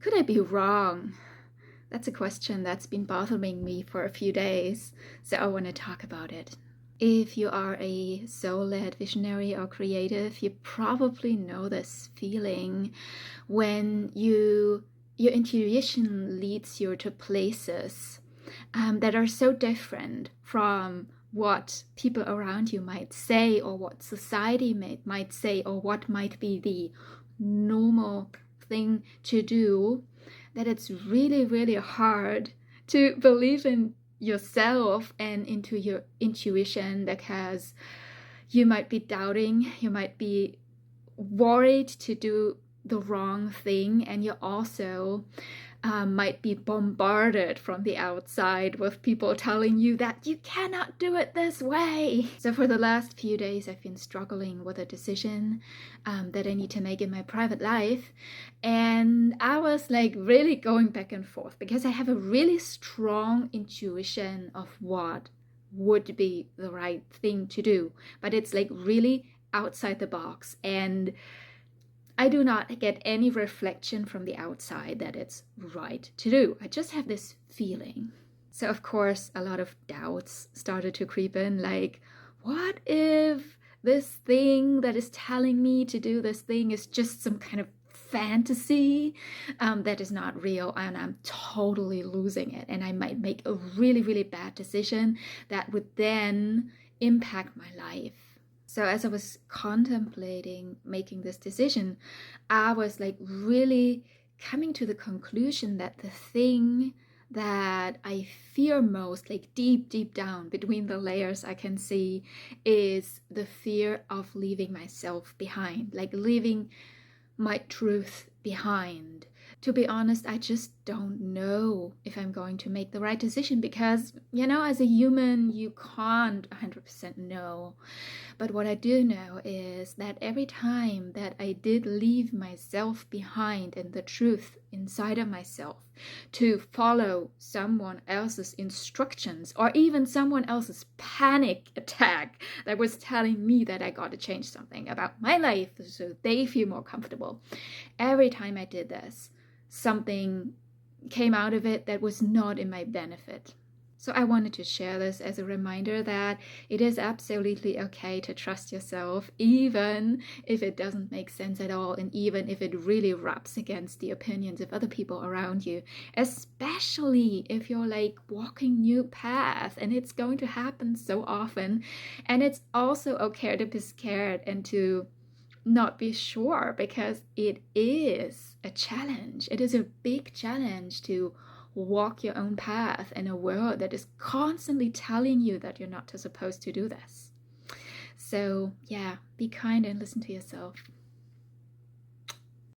Could I be wrong? That's a question that's been bothering me for a few days, so I want to talk about it. If you are a soul-led visionary or creative, you probably know this feeling when your intuition leads you to places that are so different from what people around you might say, or what society might say, or what might be the normal thing to do, that it's really, really hard to believe in yourself and into your intuition, because you might be doubting, you might be worried to do the wrong thing, and you also might be bombarded from the outside with people telling you that you cannot do it this way. So for the last few days, I've been struggling with a decision that I need to make in my private life. And I was like really going back and forth because I have a really strong intuition of what would be the right thing to do. But it's like really outside the box, and I do not get any reflection from the outside that it's right to do. I just have this feeling. So of course, a lot of doubts started to creep in, like, what if this thing that is telling me to do this thing is just some kind of fantasy that is not real, and I'm totally losing it, and I might make a really, really bad decision that would then impact my life. So as I was contemplating making this decision, I was like really coming to the conclusion that the thing that I fear most, like deep, deep down between the layers I can see, is the fear of leaving myself behind, like leaving my truth behind. To be honest, I just don't know if I'm going to make the right decision because, as a human, you can't 100% know. But what I do know is that every time that I did leave myself behind and the truth inside of myself to follow someone else's instructions, or even someone else's panic attack that was telling me that I got to change something about my life so they feel more comfortable, every time I did this, something came out of it that was not in my benefit. So I wanted to share this as a reminder that it is absolutely okay to trust yourself, even if it doesn't make sense at all, and even if it really rubs against the opinions of other people around you, especially if you're like walking new paths, and it's going to happen so often. And it's also okay to be scared and to not be sure, because it is a challenge. It is a big challenge to walk your own path in a world that is constantly telling you that you're not supposed to do this. So yeah, be kind and listen to yourself.